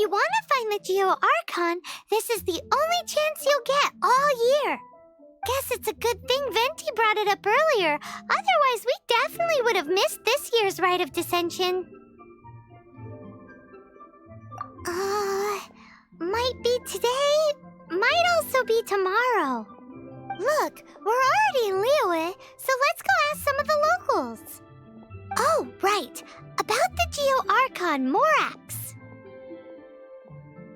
you want to find the Geo-Archon, this is the only chance you'll get all year. Guess it's a good thing Venti brought it up earlier. Otherwise, we definitely would have missed this year's Rite of Descension. Might be today, might also be tomorrow. Look, we're already in Liyue, so let's go ask some of the locals. Oh, right, about the Geo-Archon Morax.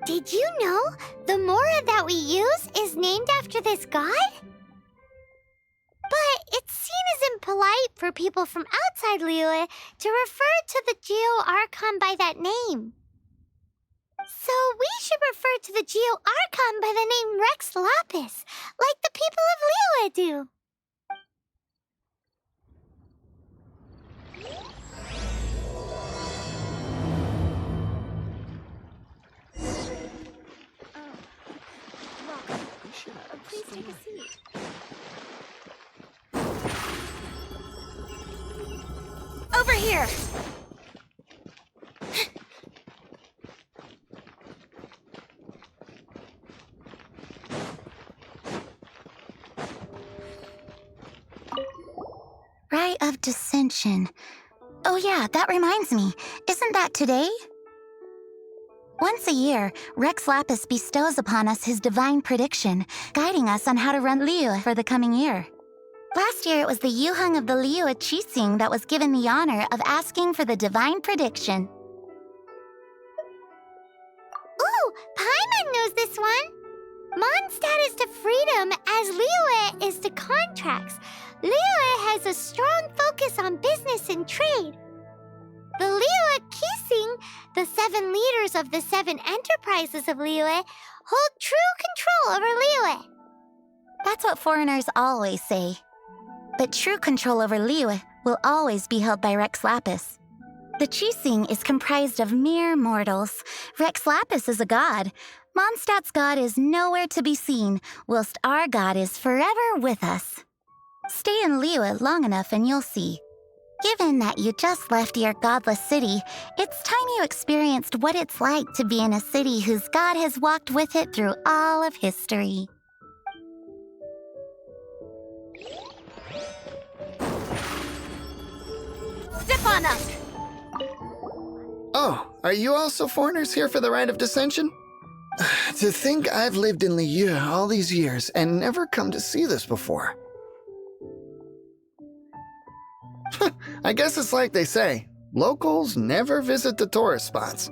Did you know the Mora that we use is named after this god? But it's seen as impolite for people from outside Liyue to refer to the Geo-Archon by that name. So we should refer to the Geo-Archon by the name Rex Lapis, like the people of Liyue do. Please take a seat. Over here! Rite of Descension. Oh yeah, that reminds me. Isn't that today? Once a year, Rex Lapis bestows upon us his divine prediction, guiding us on how to run Liyue for the coming year. Last year, it was the Yuheng of the Liyue Qixing that was given the honor of asking for the divine prediction. Ooh, Paimon knows this one! Mondstadt is to freedom as Liyue is to contracts. Liyue has a strong focus on business and trade. The Liyue Qixing, the 7 leaders of the 7 enterprises of Liyue, hold true control over Liyue. That's what foreigners always say. But true control over Liyue will always be held by Rex Lapis. The Qixing is comprised of mere mortals. Rex Lapis is a god. Mondstadt's god is nowhere to be seen, whilst our god is forever with us. Stay in Liyue long enough and you'll see. Given that you just left your godless city, it's time you experienced what it's like to be in a city whose god has walked with it through all of history. Step on up! Oh, are you also foreigners here for the Rite of Descension? To think I've lived in Liyue all these years and never come to see this before. I guess it's like they say, locals never visit the tourist spots.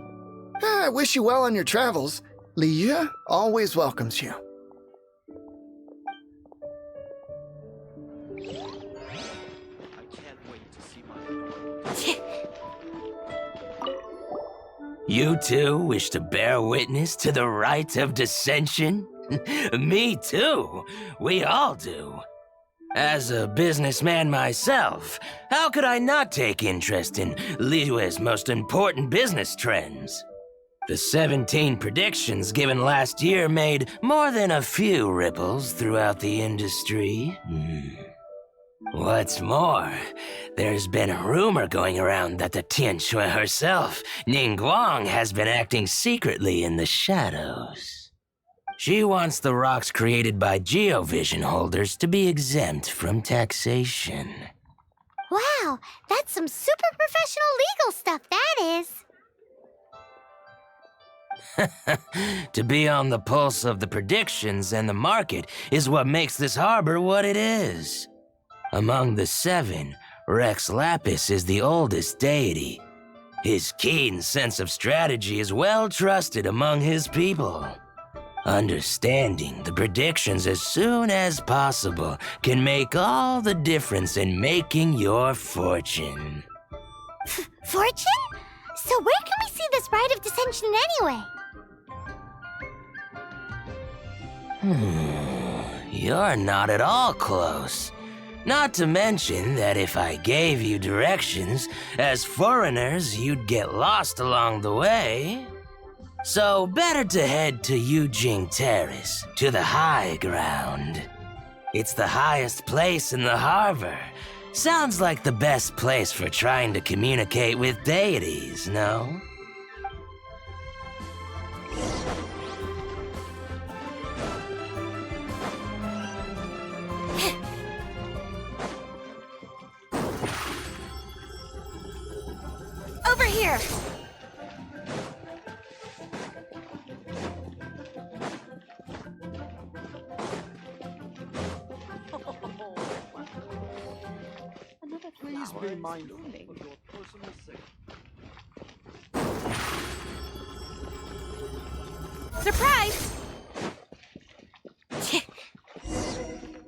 I wish you well on your travels. Liyue always welcomes you. You too wish to bear witness to the Rite of Descension? Me too. We all do. As a businessman myself, how could I not take interest in Liyue's most important business trends? The 17 predictions given last year made more than a few ripples throughout the industry. What's more, there's been a rumor going around that the Tianshui herself, Ningguang, has been acting secretly in the shadows. She wants the rocks created by geovision holders to be exempt from taxation. Wow, that's some super professional legal stuff, that is. To be on the pulse of the predictions and the market is what makes this harbor what it is. Among the 7, Rex Lapis is the oldest deity. His keen sense of strategy is well trusted among his people. Understanding the predictions as soon as possible can make all the difference in making your fortune. Fortune? So where can we see this Rite of Descension anyway? You're not at all close. Not to mention that if I gave you directions, as foreigners, you'd get lost along the way. So better to head to Yujing Terrace, to the high ground. It's the highest place in the harbor. Sounds like the best place for trying to communicate with deities, no? here! Please be mindful of your personal safety. Surprise!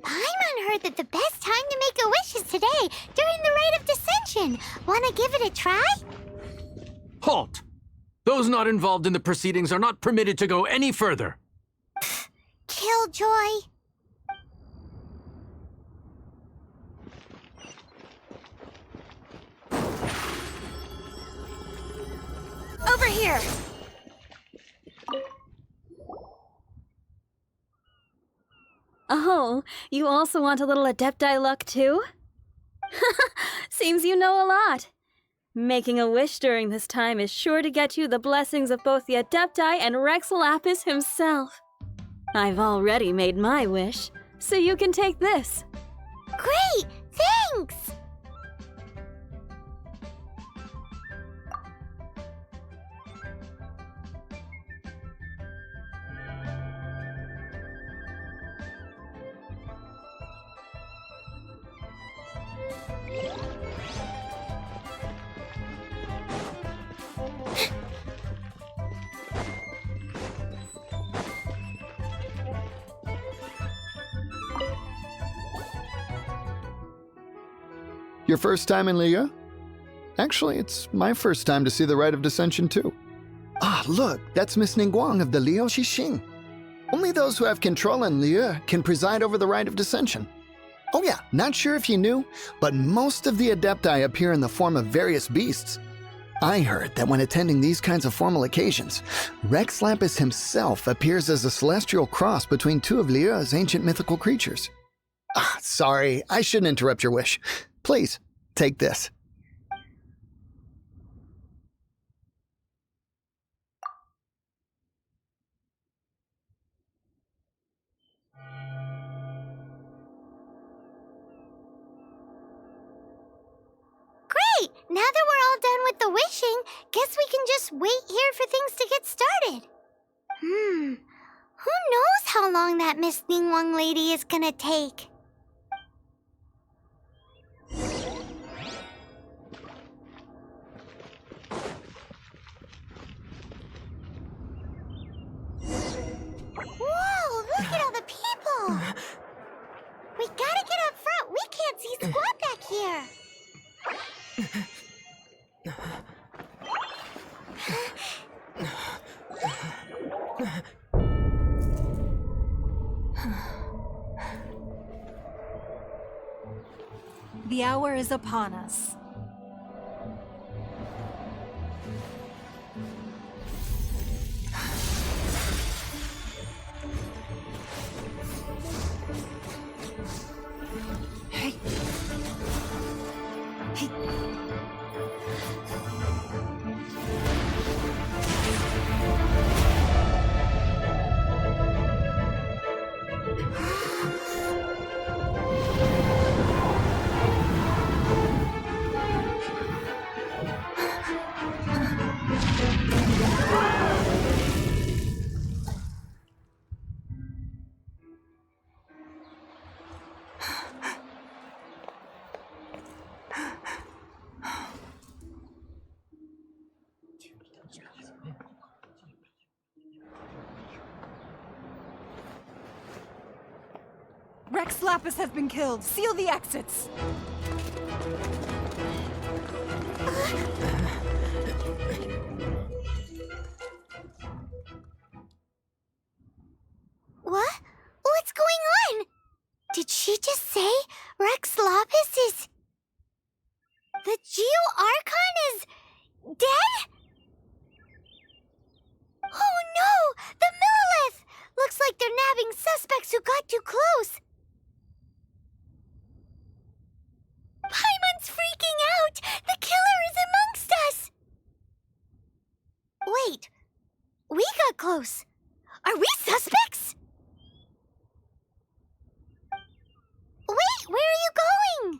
Paimon heard that the best time to make a wish is today, during the Rite of Descension. Wanna give it a try? Halt! Those not involved in the proceedings are not permitted to go any further. Killjoy. Over here! Oh, you also want a little Adepti luck too? Seems you know a lot. Making a wish during this time is sure to get you the blessings of both the Adepti and Rex Lapis himself. I've already made my wish, so you can take this. Great! Thanks! Your first time in Liyue? Actually, it's my first time to see the Rite of Descension too. Ah, look, that's Miss Ningguang of the Liu Xixing. Only those who have control in Liyue can preside over the Rite of Descension. Oh yeah, not sure if you knew, but most of the Adepti appear in the form of various beasts. I heard that when attending these kinds of formal occasions, Rex Lapis himself appears as a celestial cross between two of Liyue's ancient mythical creatures. Ah, sorry, I shouldn't interrupt your wish. Please, take this. Great! Now that we're all done with the wishing, guess we can just wait here for things to get started. Who knows how long that Miss Ningguang lady is gonna take? Whoa, look at all the people! We gotta get up front. We can't see squat back here. The hour is upon us. Hey. Hey. Rex Lapis has been killed. Seal the exits. What? What's going on? Did she just say Rex Lapis is... The Geo-Archon is... dead? Oh no! The Millilith! Looks like they're nabbing suspects who got too close. Paimon's freaking out! The killer is amongst us! Wait. We got close. Are we suspects? Wait, where are you going?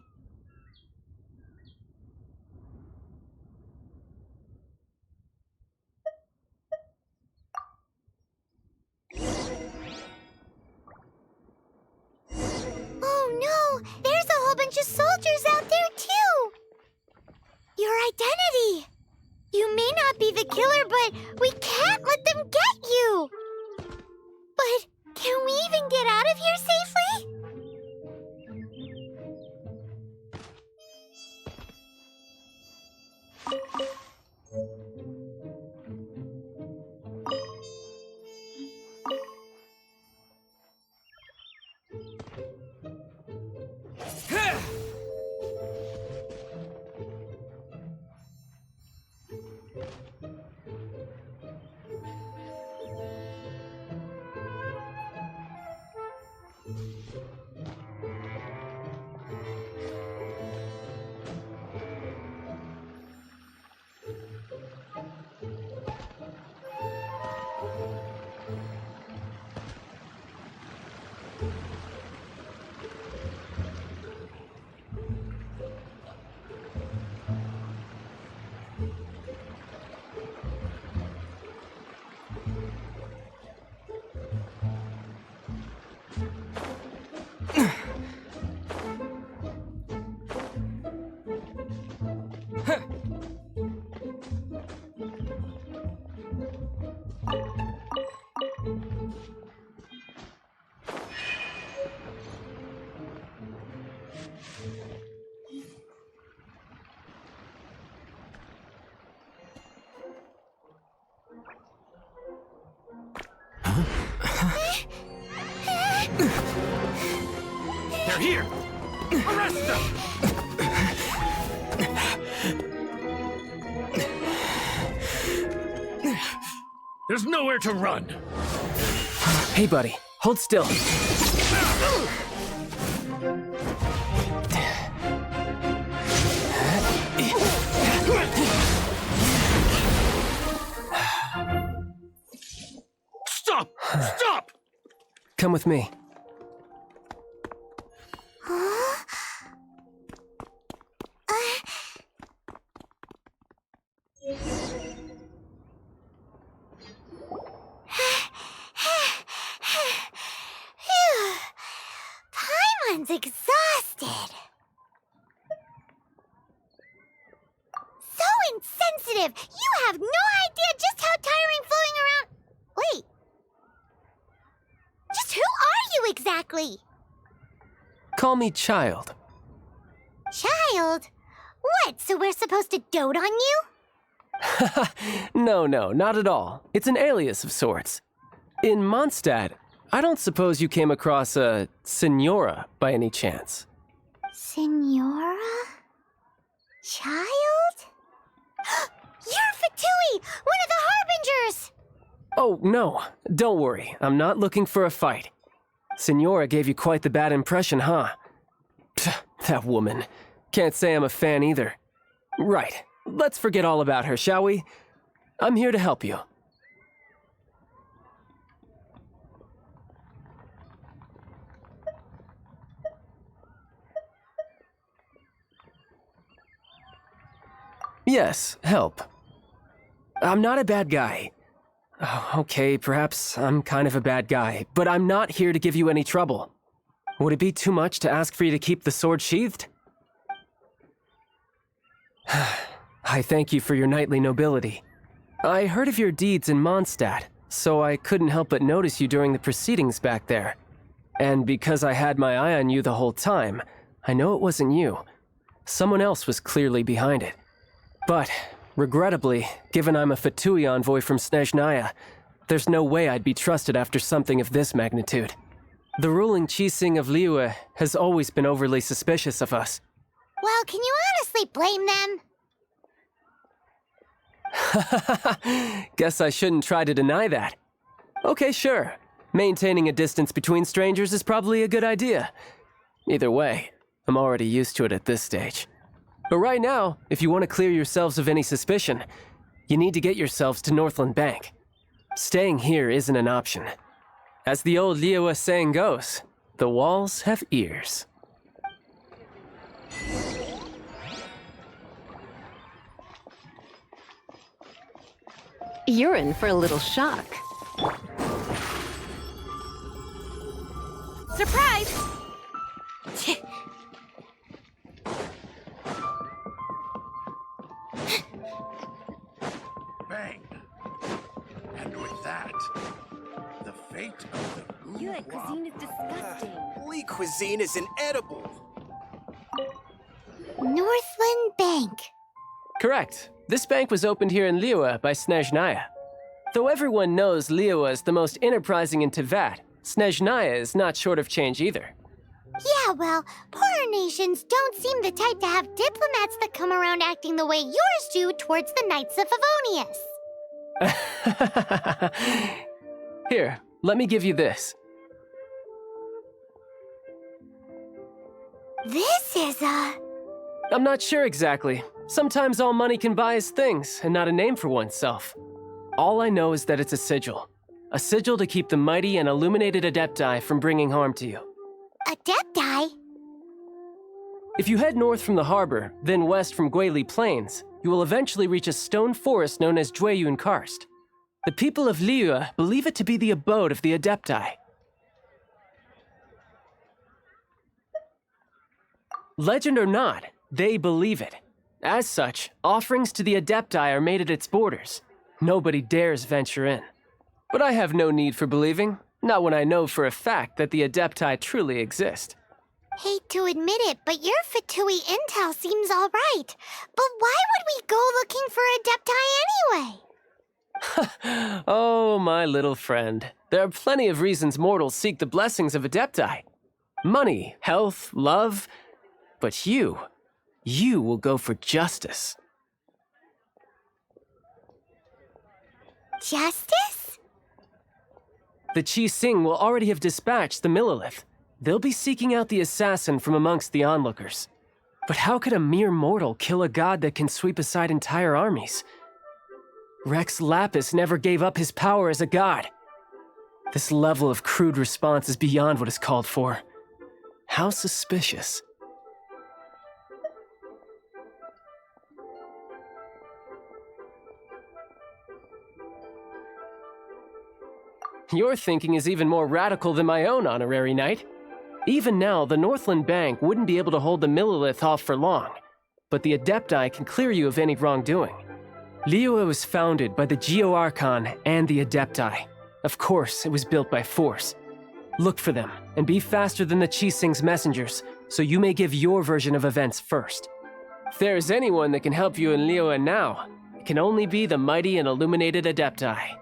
They're here! Arrest them! There's nowhere to run! Hey, buddy. Hold still. Stop! Stop! Come with me. Paimon's exhausted. So insensitive! You have no idea just how tiring floating around... Wait. Just who are you exactly? Call me Child. Child? What, so we're supposed to dote on you? No, not at all. It's an alias of sorts. In Mondstadt, I don't suppose you came across a Senora by any chance. Senora? Child? You're Fatui, one of the Harbingers! Oh, no. Don't worry. I'm not looking for a fight. Senora gave you quite the bad impression, huh? Pfft, that woman. Can't say I'm a fan either. Right. Let's forget all about her, shall we? I'm here to help you. Yes, help. I'm not a bad guy. Oh, okay, perhaps I'm kind of a bad guy, but I'm not here to give you any trouble. Would it be too much to ask for you to keep the sword sheathed? I thank you for your knightly nobility. I heard of your deeds in Mondstadt, so I couldn't help but notice you during the proceedings back there. And because I had my eye on you the whole time, I know it wasn't you. Someone else was clearly behind it. But, regrettably, given I'm a Fatui envoy from Snezhnaya, there's no way I'd be trusted after something of this magnitude. The ruling Qixing of Liyue has always been overly suspicious of us. Well, can you honestly blame them? Guess I shouldn't try to deny that. Okay, sure. Maintaining a distance between strangers is probably a good idea. Either way, I'm already used to it at this stage. But right now, if you want to clear yourselves of any suspicion, you need to get yourselves to Northland Bank. Staying here isn't an option. As the old Liyue saying goes, the walls have ears. You're in for a little shock. Surprise! Bang! And with that, the fate of the Liyue cuisine is disgusting. Lee cuisine is inedible. Northland Bank. Correct. This bank was opened here in Liyue by Snezhnaya. Though everyone knows Liyue is the most enterprising in Teyvat, Snezhnaya is not short of change either. Yeah, well, poorer nations don't seem the type to have diplomats that come around acting the way yours do towards the Knights of Favonius. Here, let me give you this. This is I'm not sure exactly. Sometimes all money can buy is things, and not a name for oneself. All I know is that it's a sigil. A sigil to keep the mighty and illuminated Adepti from bringing harm to you. Adepti? If you head north from the harbor, then west from Guili Plains, you will eventually reach a stone forest known as Jueyun Karst. The people of Liyue believe it to be the abode of the Adepti. Legend or not, they believe it. As such, offerings to the Adepti are made at its borders. Nobody dares venture in. But I have no need for believing, not when I know for a fact that the Adepti truly exist. Hate to admit it, but your Fatui intel seems all right. But why would we go looking for Adepti anyway? Oh, my little friend. There are plenty of reasons mortals seek the blessings of Adepti. Money, health, love. But you will go for justice. Justice? The Qi Xing will already have dispatched the Millilith. They'll be seeking out the assassin from amongst the onlookers. But how could a mere mortal kill a god that can sweep aside entire armies? Rex Lapis never gave up his power as a god. This level of crude response is beyond what is called for. How suspicious. Your thinking is even more radical than my own, Honorary Knight. Even now, the Northland Bank wouldn't be able to hold the Millilith off for long, but the Adepti can clear you of any wrongdoing. Liyue was founded by the Geo-Archon and the Adepti. Of course, it was built by force. Look for them, and be faster than the Qi Xing's messengers, so you may give your version of events first. If there is anyone that can help you in Liyue now, it can only be the mighty and illuminated Adepti.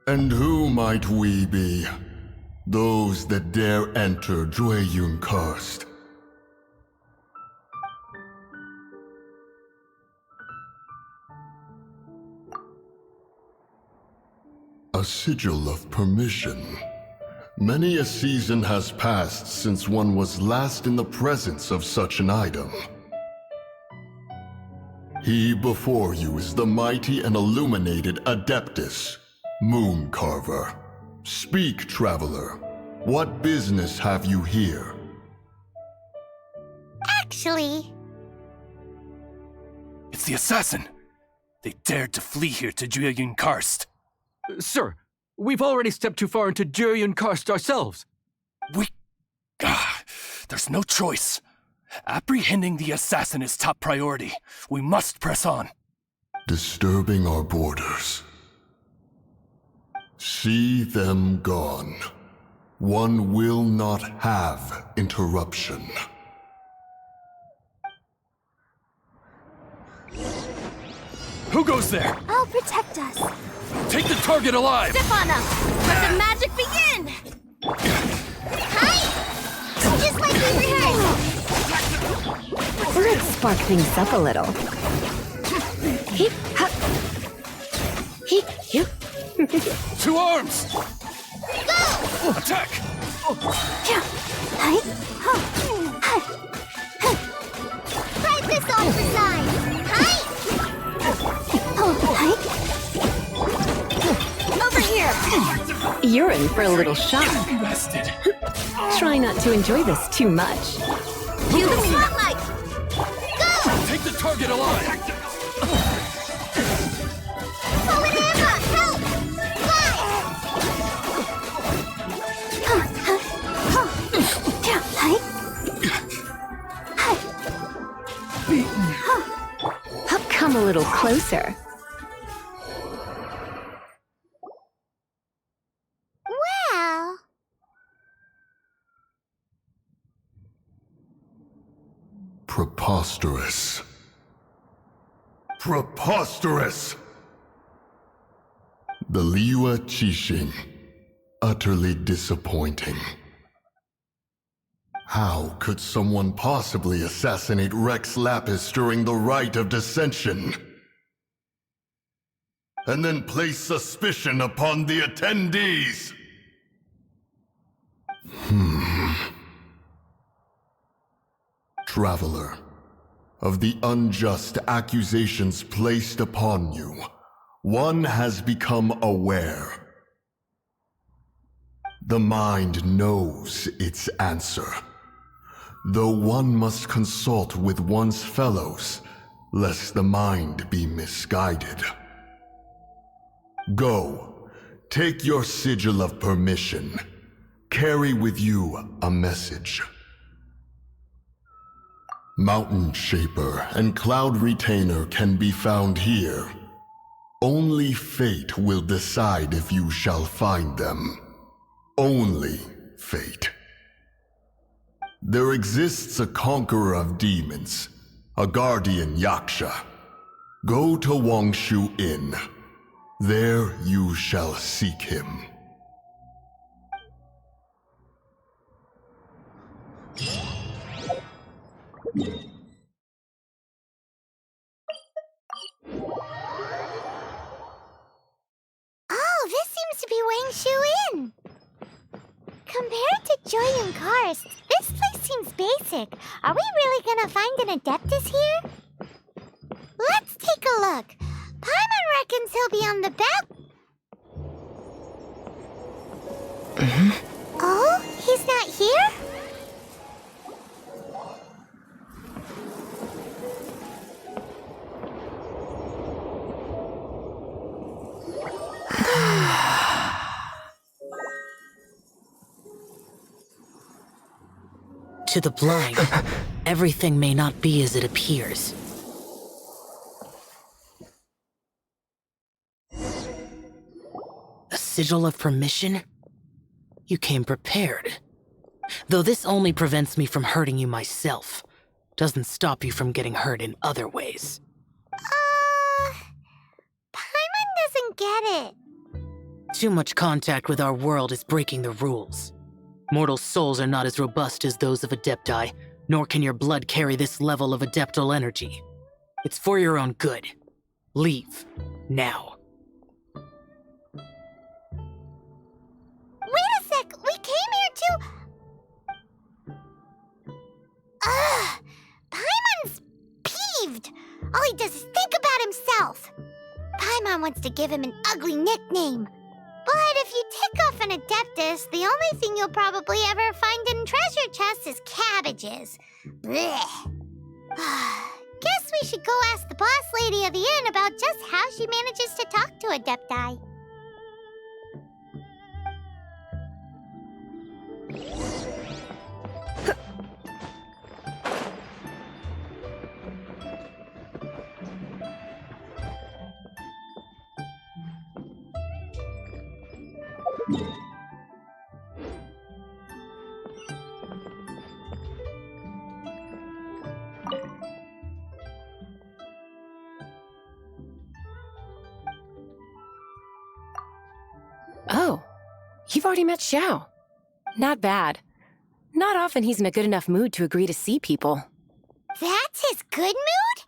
And who might we be? Those that dare enter Jueyun Karst. A sigil of permission. Many a season has passed since one was last in the presence of such an item. He before you is the mighty and illuminated Adeptus, Moon Carver. Speak, traveler. What business have you here? Actually... It's the assassin! They dared to flee here to Jueyun Karst. Sir, we've already stepped too far into Jueyun Karst ourselves. There's no choice. Apprehending the assassin is top priority. We must press on. Disturbing our borders. See them gone. One will not have interruption. Who goes there? I'll protect us. Take the target alive! Step on them! Let the magic begin! Hi! Just like we rehearsed! Let's spark things up a little. Heep, hop. Heep, you. To arms! Attack! Fight this off the side! Over here! You're in for a little shock. Invested. Try not to enjoy this too much. Cue the spotlight! Go! Take the target alive! Help! Come a little closer. Well... Preposterous. Preposterous! The Liyue Qixing. Utterly disappointing. How could someone possibly assassinate Rex Lapis during the rite of Descension? And then place suspicion upon the attendees? Traveler, of the unjust accusations placed upon you, one has become aware. The mind knows its answer, though one must consult with one's fellows, lest the mind be misguided. Go, take your sigil of permission. Carry with you a message. Mountain Shaper and Cloud Retainer can be found here. Only fate will decide if you shall find them. Only fate. There exists a conqueror of demons, a guardian Yaksha. Go to Wangshu Inn. There you shall seek him. Oh, this seems to be Wangshu Inn. Compared to Jueyun Karst, this place seems basic. Are we really gonna find an Adeptus here? Let's take a look. Paimon reckons he'll be on the back. Oh, he's not here? To the blind, everything may not be as it appears. A sigil of permission? You came prepared. Though this only prevents me from hurting you myself, doesn't stop you from getting hurt in other ways. Paimon doesn't get it. Too much contact with our world is breaking the rules. Mortal souls are not as robust as those of Adepti, nor can your blood carry this level of adeptal energy. It's for your own good. Leave. Now. Wait a sec! We came here to... Paimon's peeved! All he does is think about himself! Paimon wants to give him an ugly nickname. But if you tick off an Adeptus, the only thing you'll probably ever find in treasure chests is cabbages. Blech. Guess we should go ask the boss lady of the inn about just how she manages to talk to Adepti. Oh, you've already met Xiao. Not bad. Not often he's in a good enough mood to agree to see people. That's his good mood?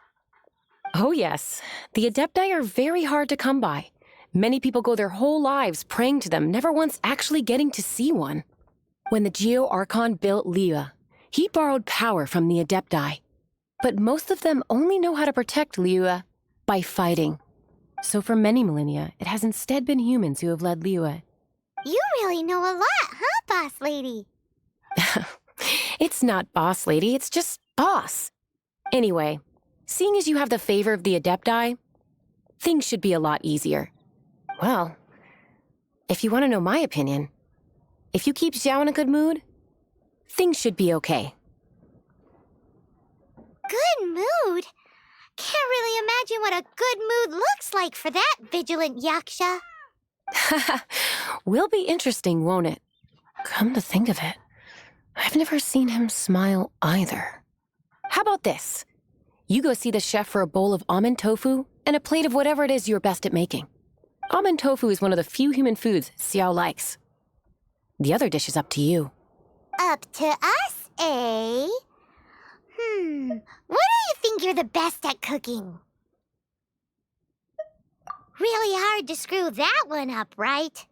Oh yes, the Adepti are very hard to come by. Many people go their whole lives praying to them, never once actually getting to see one. When the Geo-Archon built Liyue, he borrowed power from the Adepti. But most of them only know how to protect Liyue by fighting. So for many millennia, it has instead been humans who have led Liyue. You really know a lot, huh, boss lady? It's not boss lady, it's just boss. Anyway, seeing as you have the favor of the Adepti, things should be a lot easier. Well, if you want to know my opinion, if you keep Xiao in a good mood, things should be okay. Good mood? Can't really imagine what a good mood looks like for that vigilant yaksha. Will be interesting, won't it? Come to think of it, I've never seen him smile either. How about this? You go see the chef for a bowl of almond tofu and a plate of whatever it is you're best at making. Almond tofu is one of the few human foods Xiao likes. The other dish is up to you. Up to us, eh? What do you think you're the best at cooking? Really hard to screw that one up, right?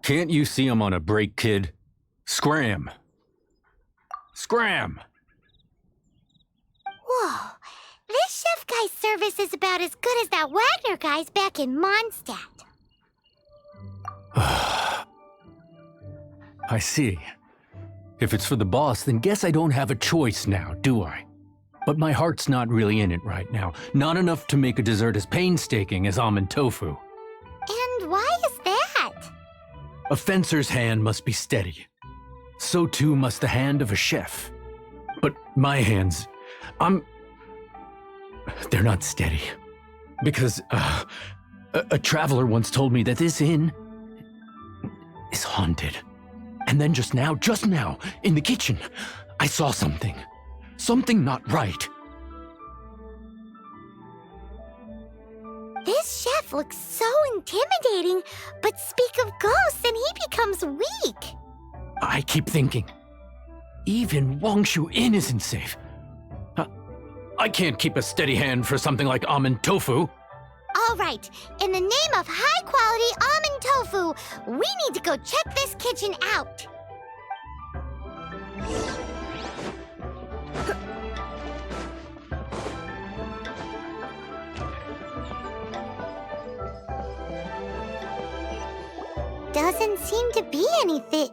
Can't you see I'm on a break, kid? Scram! Scram! Whoa, this chef guy's service is about as good as that Wagner guy's back in Mondstadt. I see. If it's for the boss, then guess I don't have a choice now, do I? But my heart's not really in it right now. Not enough to make a dessert as painstaking as almond tofu. And why is that? A fencer's hand must be steady. So too must the hand of a chef. But my hands, they're not steady. Because a traveler once told me that this inn is haunted. And then just now, in the kitchen, I saw something. Something not right. This chef looks so intimidating, but speak of ghosts and he becomes weak. I keep thinking, even Wangshu Inn isn't safe. I can't keep a steady hand for something like almond tofu. All right, in the name of high-quality almond tofu, we need to go check this kitchen out. Doesn't seem to be anything.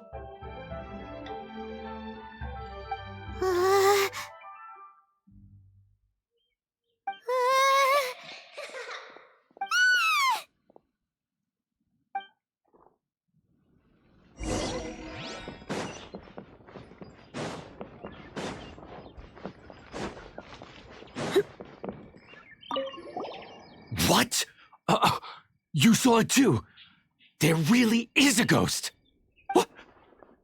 What? You saw it too? There really is a ghost. What?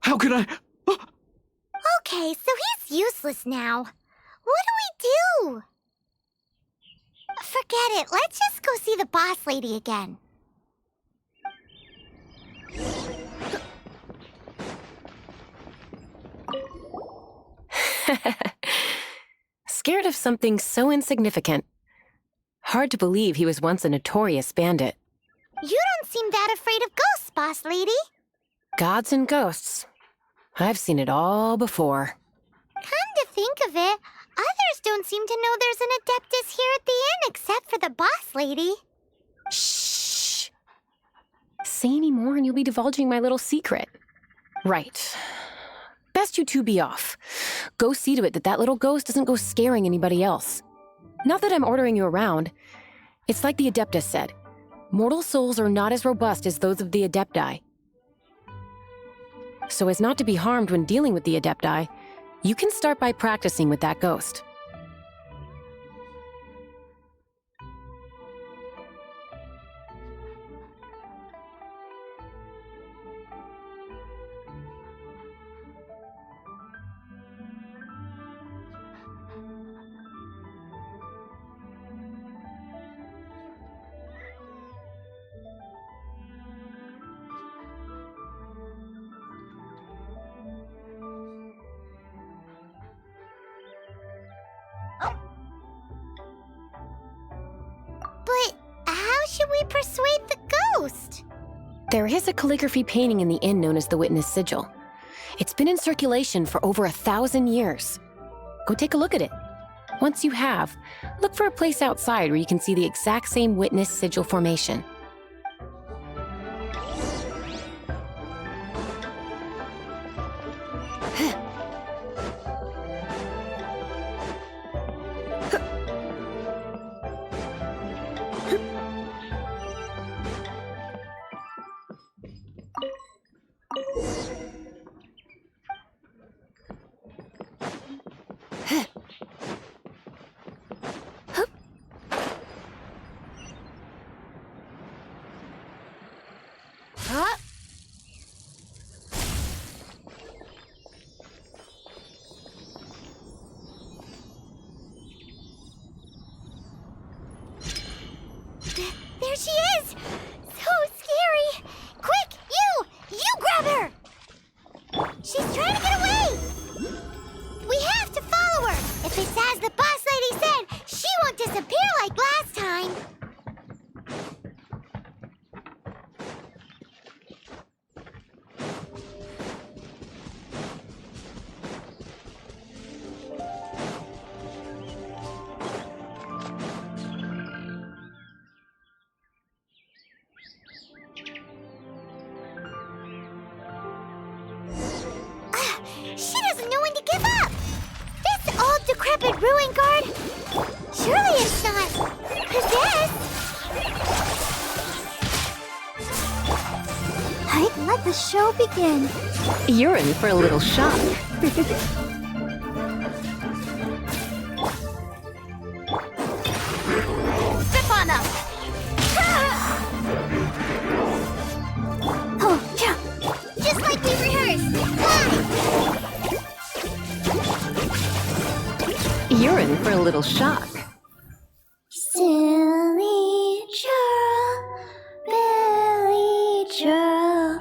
How could I? Okay, so he's useless now. What do we do? Forget it. Let's just go see the boss lady again. Scared of something so insignificant. Hard to believe he was once a notorious bandit. You don't seem that afraid of ghosts, boss lady. Gods and ghosts. I've seen it all before. Come to think of it, others don't seem to know there's an Adeptus here at the inn except for the boss lady. Shh. Say any more and you'll be divulging my little secret. Right. Best you two be off. Go see to it that little ghost doesn't go scaring anybody else. Not that I'm ordering you around. It's like the Adeptus said. Mortal souls are not as robust as those of the Adepti. So as not to be harmed when dealing with the Adepti, you can start by practicing with that ghost. But how should we persuade the ghost? There is a calligraphy painting in the inn known as the Witness Sigil. It's been in circulation for over 1,000 years. Go take a look at it. Once you have, look for a place outside where you can see the exact same Witness Sigil formation. There she is! So scary! Quick, you grab her! She's trying to get away! We have to follow her! If it's as the boss lady said, she won't disappear like last time! She doesn't know when to give up! This old decrepit ruin guard? Surely it's not possessed! Let the show begin. You're in for a little shock. Step on up! Oh, yeah! Just like we rehearsed! You're in for a little shock. Silly churl, Billy churl.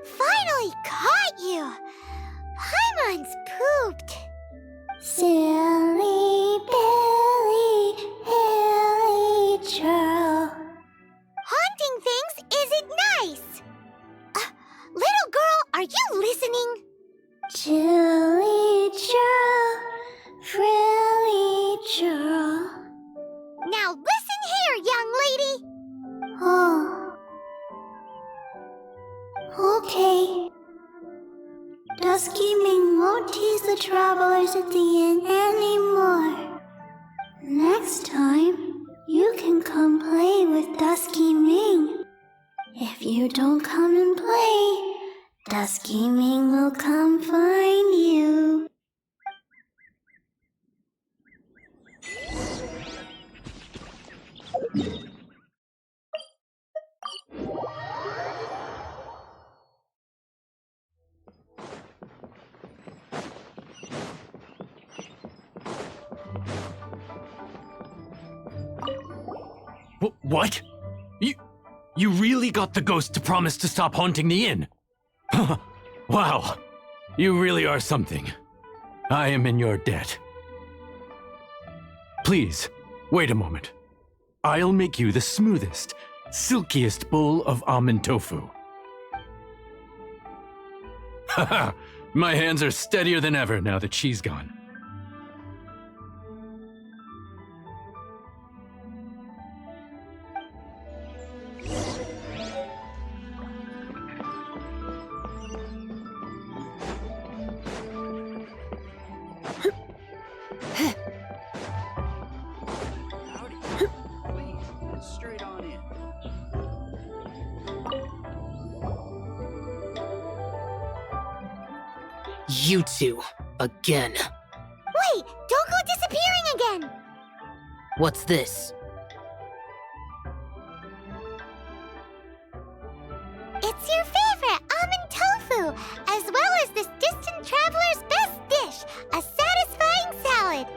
Finally caught you! Paimon's pooped. Silly Billy, Hilly churl. Haunting things isn't nice. Little girl, are you listening? Chilly churl, frilly churl. Now listen here, young lady. Oh. Okay. Dusky Ming won't tease the travelers at the inn anymore. Next time, you can come play with Dusky Ming. If you don't come and play, Dusky Ming will come find you. What? You really got the ghost to promise to stop haunting the inn? Wow, you really are something. I am in your debt. Please, wait a moment. I'll make you the smoothest, silkiest bowl of almond tofu. Haha, my hands are steadier than ever now that she's gone. You two, again. Wait, don't go disappearing again! What's this? It's your favorite almond tofu, as well as this distant traveler's best dish, a satisfying salad.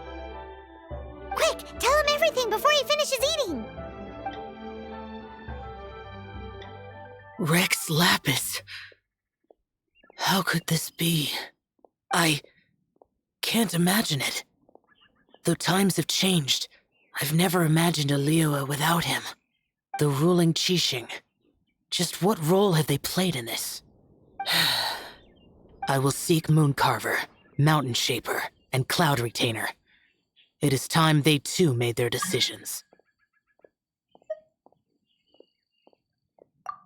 Quick, tell him everything before he finishes eating. Rex Lapis. How could this be? I can't imagine it. Though times have changed, I've never imagined a Liyue without him. The ruling Qixing. Just what role have they played in this? I will seek Mooncarver, Mountain Shaper, and Cloud Retainer. It is time they too made their decisions.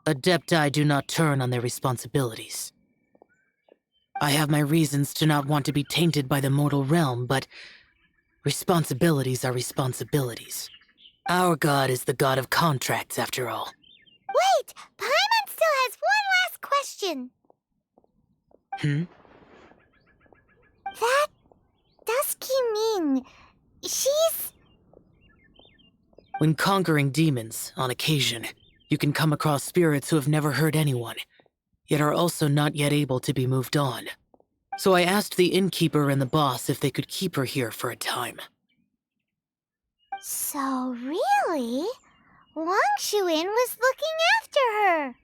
Adepti do not turn on their responsibilities. I have my reasons to not want to be tainted by the mortal realm, but responsibilities are responsibilities. Our god is the god of contracts, after all. Wait! Paimon still has one last question. That Dusky Ming, she's... When conquering demons, on occasion, you can come across spirits who have never hurt anyone, yet are also not yet able to be moved on. So I asked the innkeeper and the boss if they could keep her here for a time. So really, Wangshu Inn was looking after her.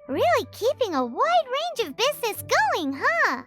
Really keeping a wide range of business going, huh?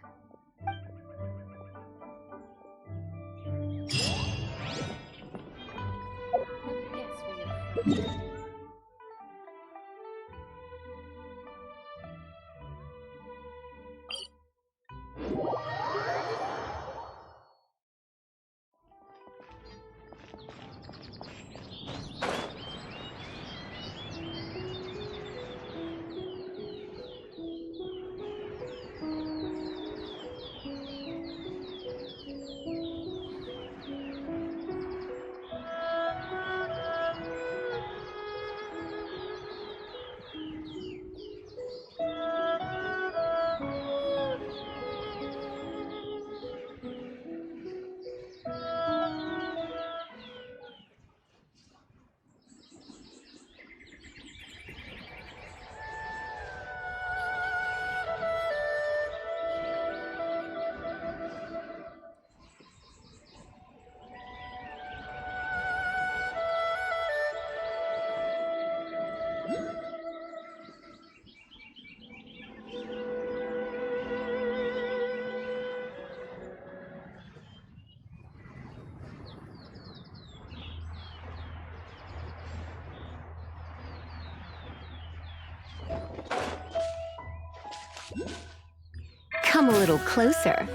Come a little closer.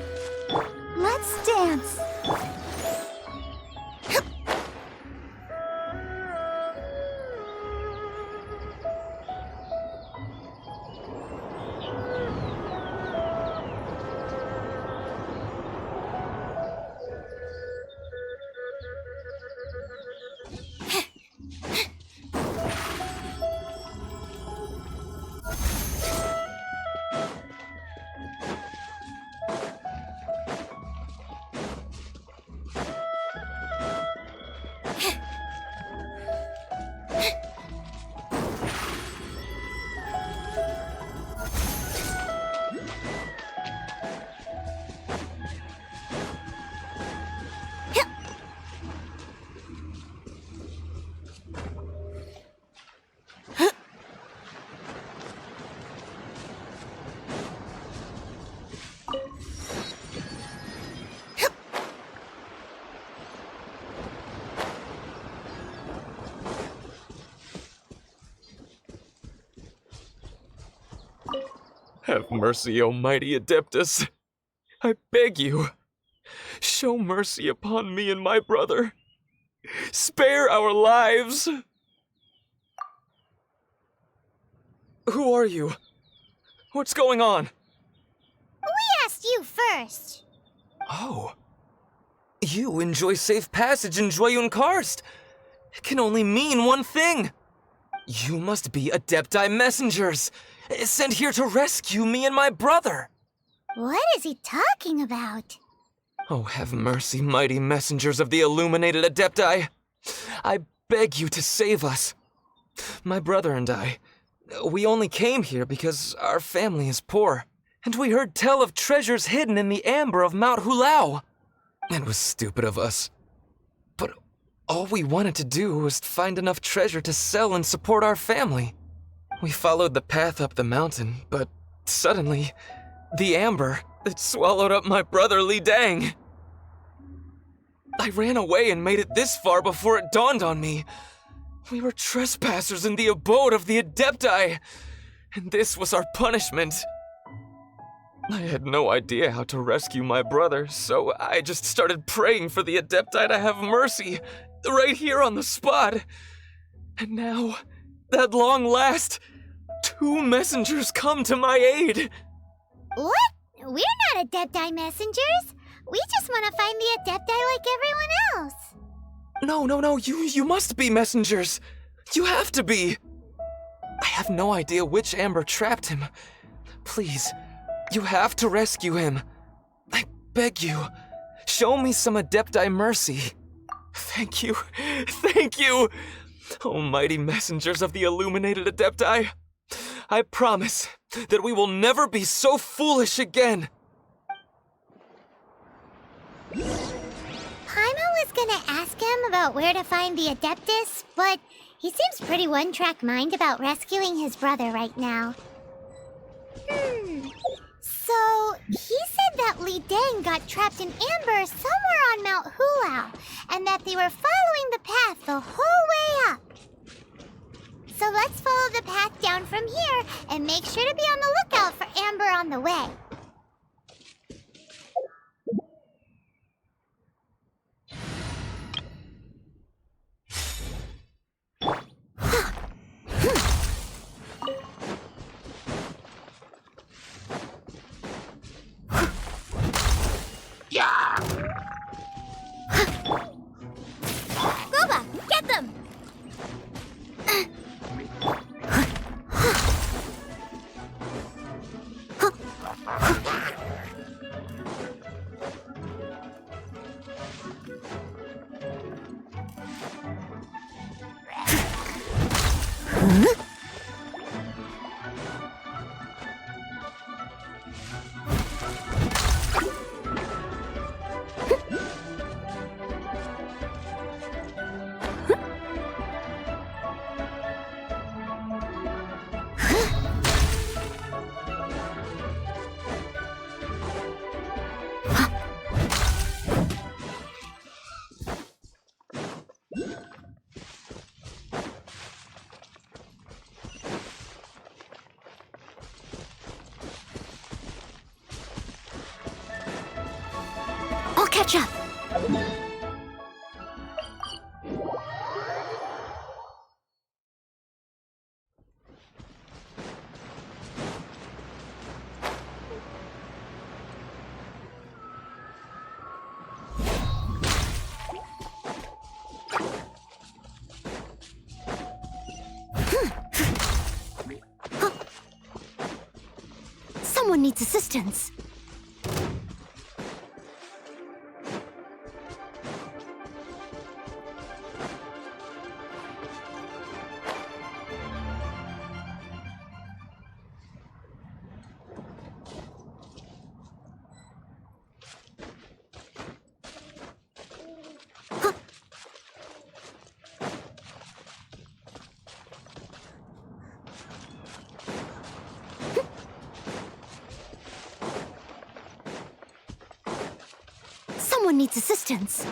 Let's dance. Have mercy, O mighty Adeptus. I beg you, show mercy upon me and my brother. Spare our lives. Who are you? What's going on? We asked you first. Oh. You enjoy safe passage in Jueyun Karst. It can only mean one thing. You must be Adepti messengers, sent here to rescue me and my brother. What is he talking about? Oh, have mercy, mighty messengers of the illuminated Adepti! I beg you to save us. My brother and I, we only came here because our family is poor, and we heard tell of treasures hidden in the amber of Mount Hulao. It was stupid of us. But all we wanted to do was find enough treasure to sell and support our family. We followed the path up the mountain, but suddenly, the amber, it swallowed up my brother Li Dang. I ran away and made it this far before it dawned on me. We were trespassers in the abode of the Adepti, and this was our punishment. I had no idea how to rescue my brother, so I just started praying for the Adepti to have mercy, right here on the spot. And now, at long last, 2 messengers come to my aid. What? We're not Adepti messengers. We just want to find the Adepti like everyone else. No, you must be messengers. You have to be. I have no idea which amber trapped him. Please, you have to rescue him. I beg you, show me some Adepti mercy. Thank you. Oh, mighty messengers of the illuminated Adepti. I promise that we will never be so foolish again. Paimon was gonna ask him about where to find the Adeptus, but he seems pretty one-track mind about rescuing his brother right now. So, he said that Li Dang got trapped in amber somewhere on Mount Hulao, and that they were following the path the whole way up. So let's follow the path down from here and make sure to be on the lookout for amber on the way. Goba, get them! Catch up! Someone needs assistance. Someone needs assistance.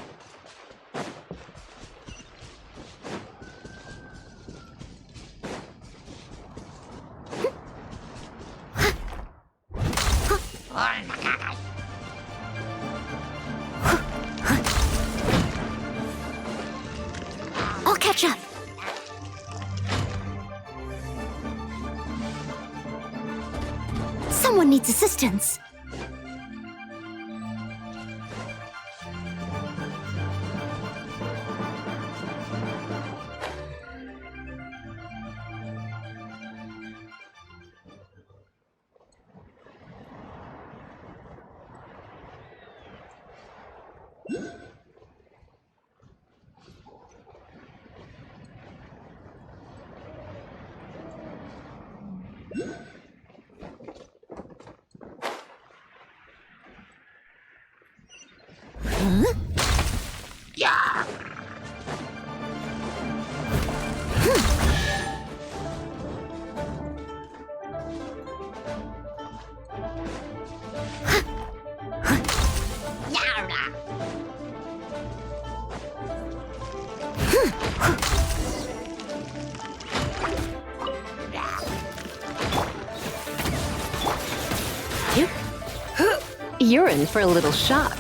I'll catch up. Someone needs assistance. You're in for a little shock.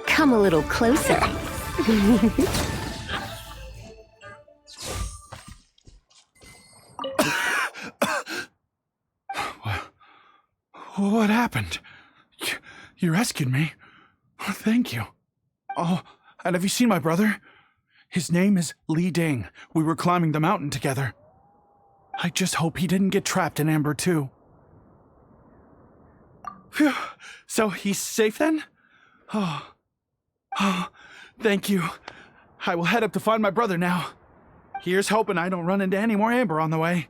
Come a little closer. What happened? You rescued me. Thank you. Oh, and have you seen my brother? His name is Li Ding. We were climbing the mountain together. I just hope he didn't get trapped in Amber too. Phew. So he's safe then? Oh, thank you. I will head up to find my brother now. Here's hoping I don't run into any more Amber on the way.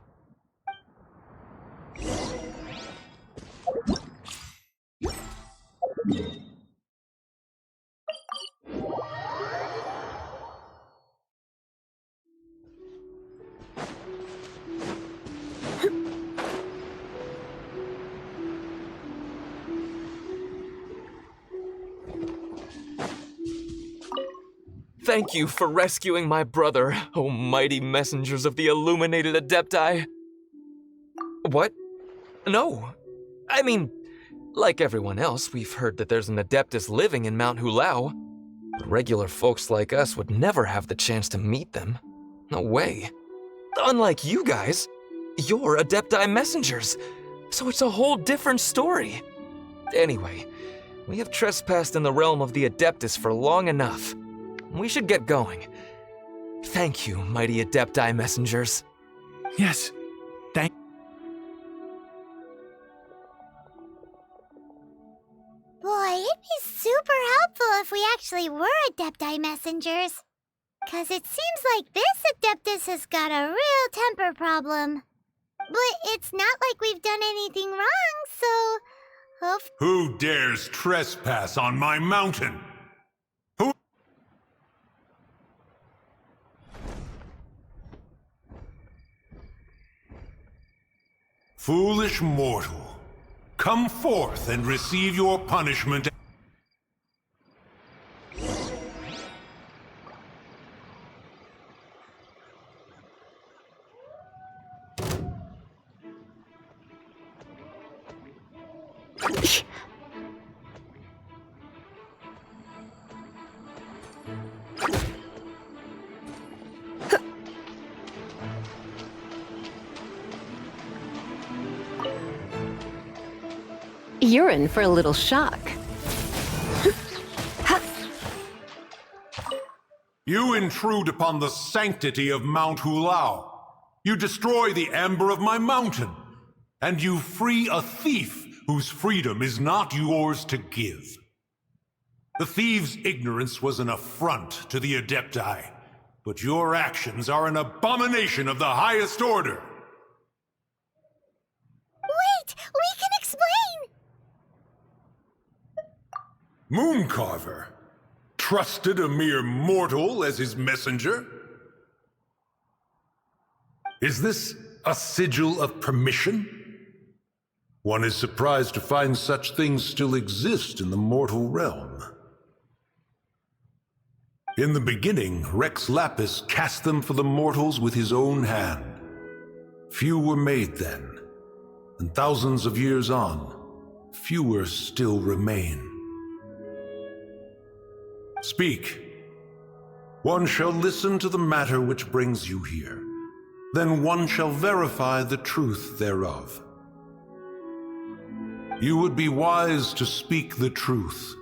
Thank you for rescuing my brother, O mighty messengers of the illuminated Adepti. What? No. I mean, like everyone else, we've heard that there's an Adeptus living in Mount Hulao. But regular folks like us would never have the chance to meet them. No way. Unlike you guys, you're Adepti messengers, so it's a whole different story. Anyway, we have trespassed in the realm of the Adeptus for long enough. We should get going. Thank you, mighty Adepti messengers. Yes, thank. Boy, it'd be super helpful if we actually were Adepti messengers. 'Cause it seems like this Adeptus has got a real temper problem. But it's not like we've done anything wrong, so... Who dares trespass on my mountain? Who... Foolish mortal, come forth and receive your punishment. You're in for a little shock. You intrude upon the sanctity of Mount Hulao. You destroy the amber of my mountain. And you free a thief whose freedom is not yours to give. The thief's ignorance was an affront to the Adepti, but your actions are an abomination of the highest order. Wait! We can explain! Mooncarver trusted a mere mortal as his messenger? Is this a sigil of permission? One is surprised to find such things still exist in the mortal realm. In the beginning, Rex Lapis cast them for the mortals with his own hand. Few were made then, and thousands of years on, fewer still remain. Speak. One shall listen to the matter which brings you here. Then one shall verify the truth thereof. You would be wise to speak the truth,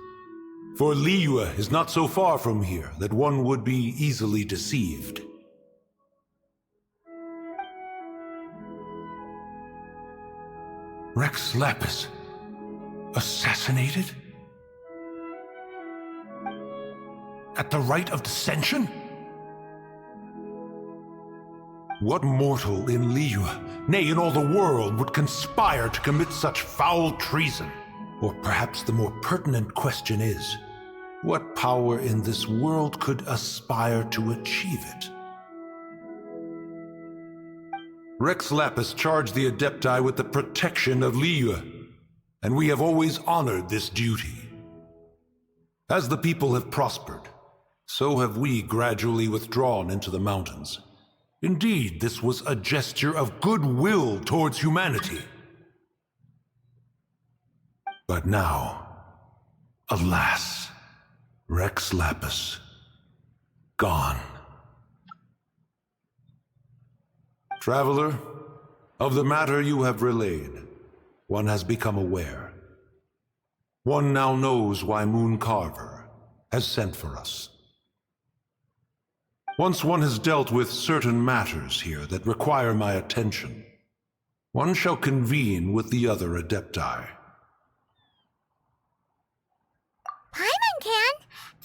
for Liyue is not so far from here that one would be easily deceived. Rex Lapis, assassinated? At the rite of Descension? What mortal in Liyue, nay, in all the world, would conspire to commit such foul treason? Or perhaps the more pertinent question is, what power in this world could aspire to achieve it? Rex Lapis charged the Adepti with the protection of Liyue, and we have always honored this duty. As the people have prospered, so have we gradually withdrawn into the mountains. Indeed, this was a gesture of goodwill towards humanity. But now, alas, Rex Lapis, gone. Traveler, of the matter you have relayed, one has become aware. One now knows why Moon Carver has sent for us. Once one has dealt with certain matters here that require my attention, one shall convene with the other Adepti. Paimon can!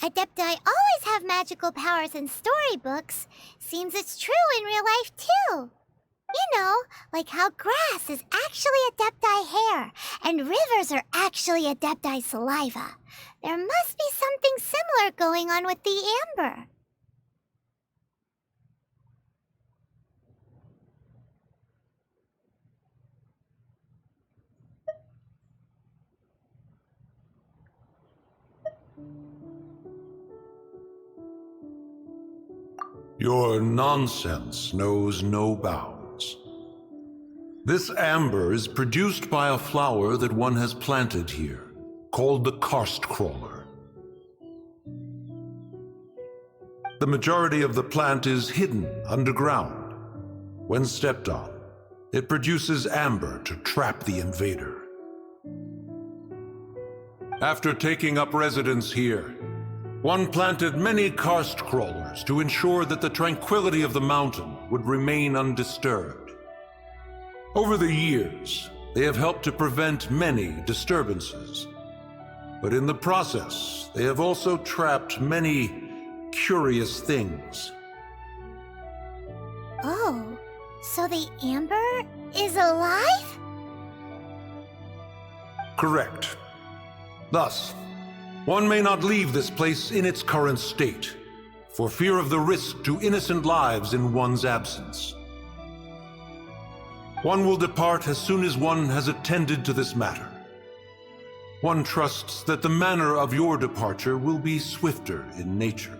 Adepti always have magical powers in storybooks. Seems it's true in real life, too. You know, like how grass is actually Adepti hair, and rivers are actually Adepti saliva. There must be something similar going on with the amber. Your nonsense knows no bounds. This amber is produced by a flower that one has planted here, called the karst crawler. The majority of the plant is hidden underground. When stepped on, it produces amber to trap the invader. After taking up residence here, one planted many karst crawlers to ensure that the tranquility of the mountain would remain undisturbed. Over the years, they have helped to prevent many disturbances. But in the process, they have also trapped many curious things. Oh, so the amber is alive? Correct. Thus, one may not leave this place in its current state, for fear of the risk to innocent lives in one's absence. One will depart as soon as one has attended to this matter. One trusts that the manner of your departure will be swifter in nature.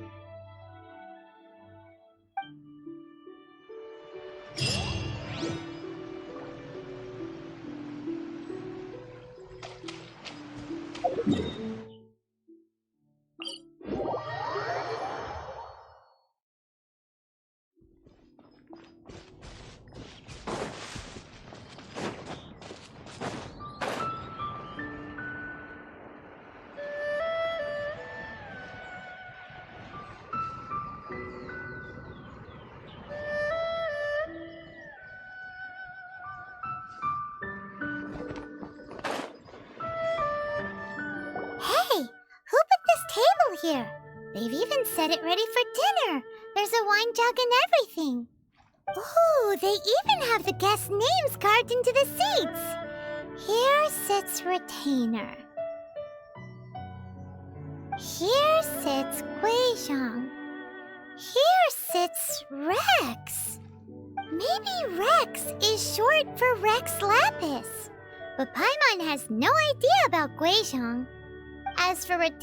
Here. They've even set it ready for dinner. There's a wine jug and everything. Ooh, they even have the guests' names carved into the seats. Here sits Retainer. Here sits Guizhong. Here sits Rex. Maybe Rex is short for Rex Lapis. But Paimon has no idea about Guizhong. As for Retainer...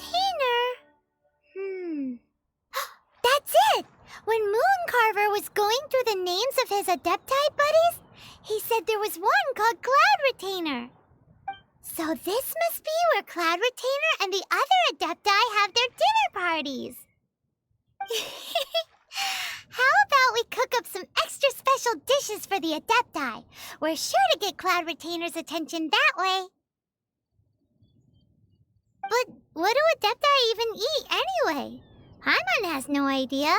That's it! When Moon Carver was going through the names of his Adepti buddies, he said there was one called Cloud Retainer. So this must be where Cloud Retainer and the other Adepti have their dinner parties. How about we cook up some extra special dishes for the Adepti? We're sure to get Cloud Retainer's attention that way. But what do Adepti even eat anyway? Paimon has no idea.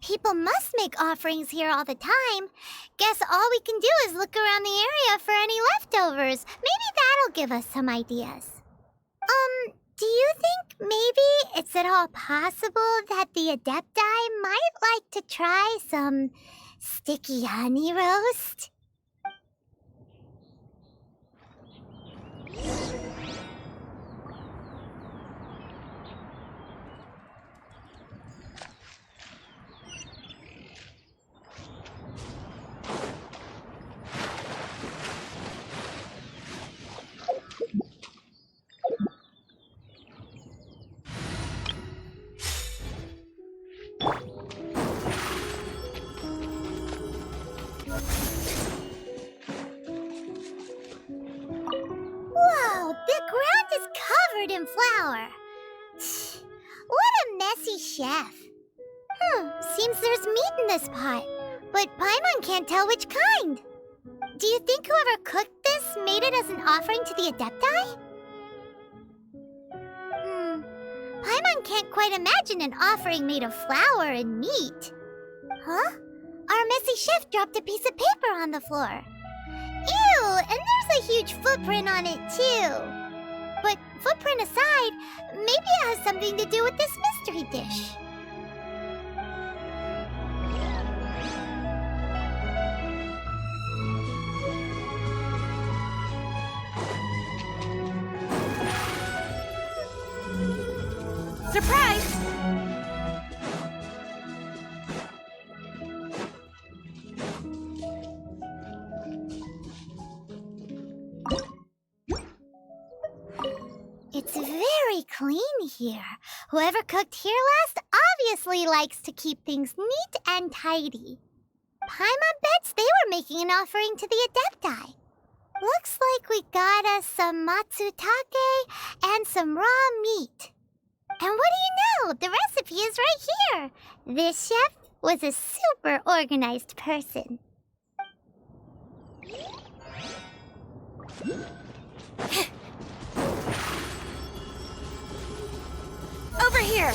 People must make offerings here all the time. Guess all we can do is look around the area for any leftovers. Maybe that'll give us some ideas. Do you think maybe it's at all possible that the Adepti might like to try some sticky honey roast? Whoa, the ground is covered in flour. What a messy chef. Seems there's meat in this pot, but Paimon can't tell which kind. Do you think whoever cooked this made it as an offering to the Adepti? Paimon can't quite imagine an offering made of flour and meat. Huh? Our messy chef dropped a piece of paper on the floor. Ew, and there's a huge footprint on it too. But footprint aside, maybe it has something to do with this mystery dish. Surprise! It's very clean here. Whoever cooked here last obviously likes to keep things neat and tidy. Paimon bets they were making an offering to the Adepti. Looks like we got us some matsutake and some raw meat. And what do you know? The recipe is right here. This chef was a super organized person. Over here!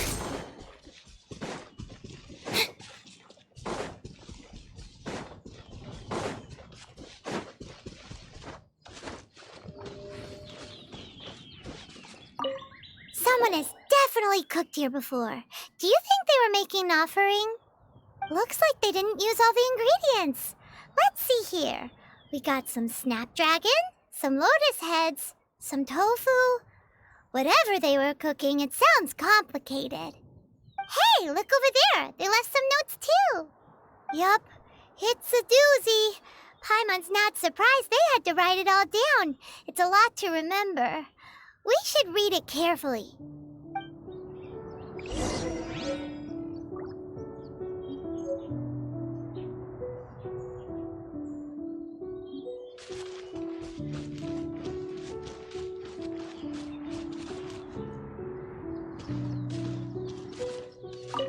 Someone has definitely cooked here before. Do you think they were making an offering? Looks like they didn't use all the ingredients. Let's see here. We got some snapdragon, some lotus heads, some tofu. Whatever they were cooking, it sounds complicated. Hey, look over there. They left some notes too. Yup, it's a doozy. Paimon's not surprised they had to write it all down. It's a lot to remember. We should read it carefully.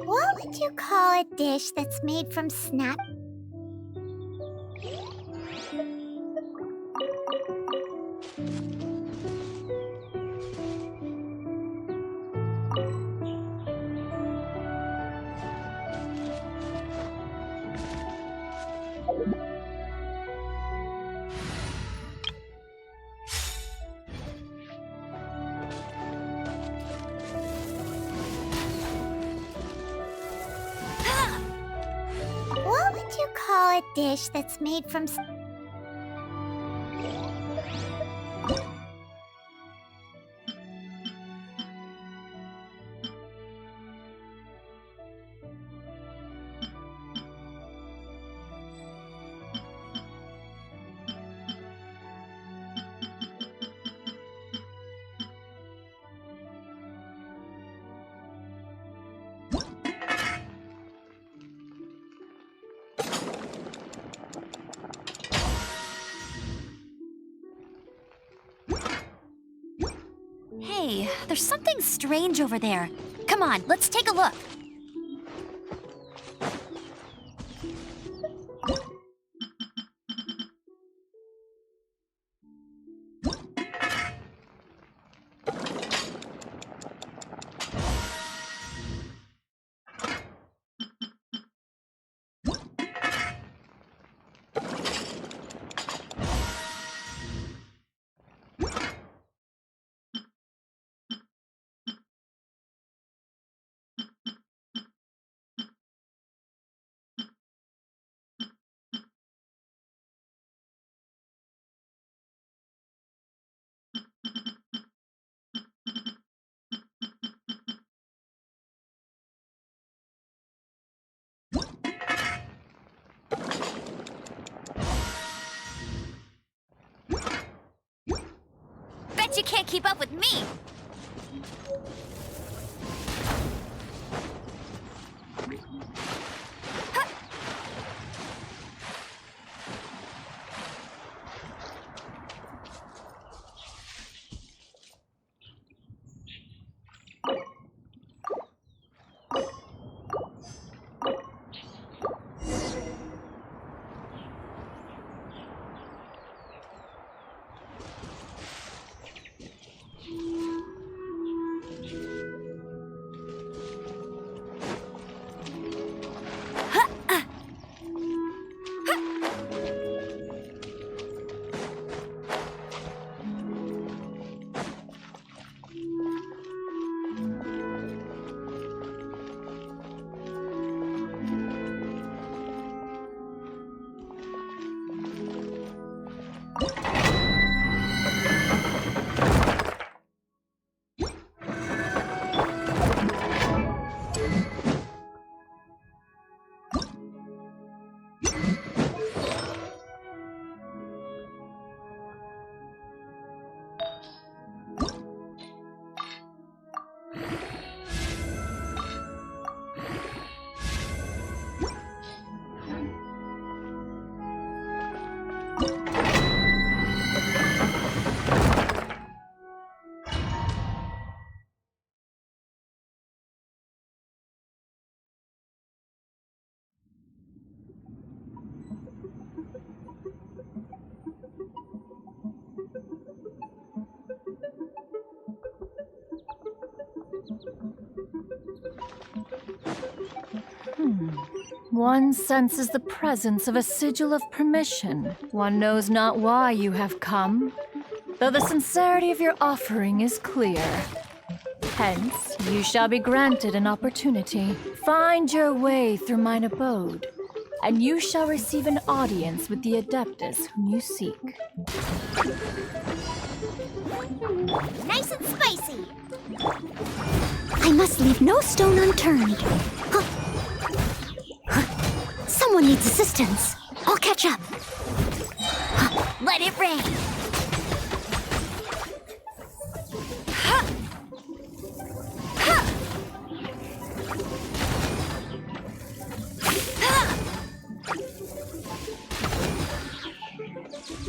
What would you call a dish that's made from snap? What would you call a dish that's made from Hey, there's something strange over there. Come on, let's take a look. Bet you can't keep up with me! One senses the presence of a sigil of permission. One knows not why you have come, though the sincerity of your offering is clear. Hence, you shall be granted an opportunity. Find your way through mine abode, and you shall receive an audience with the Adeptus whom you seek. Nice and spicy! I must leave no stone unturned. Someone needs assistance. I'll catch up. Let it rain.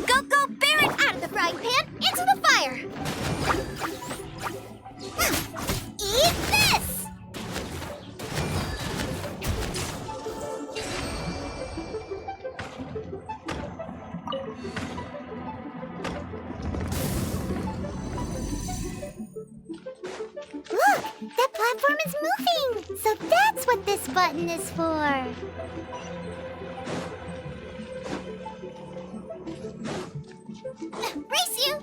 Go, bear it out of the frying pan, into the fire. Eat this! Look, that platform is moving! So that's what this button is for! Race you!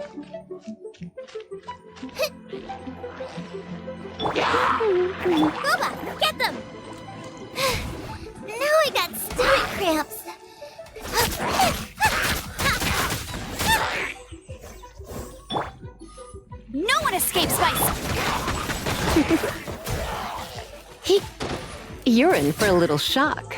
Boba, get them! Now I got stomach cramps! No one escapes Spice! You're in for a little shock.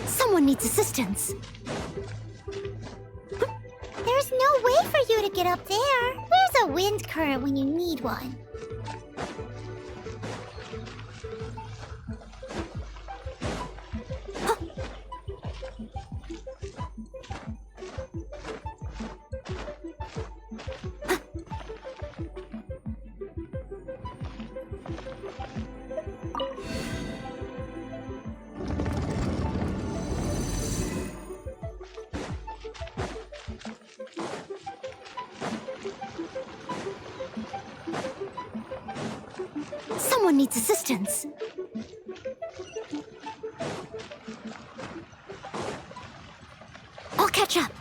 Someone needs assistance. There's no way for you to get up there. Where's a wind current when you need one? someone needs assistance. I'll catch up.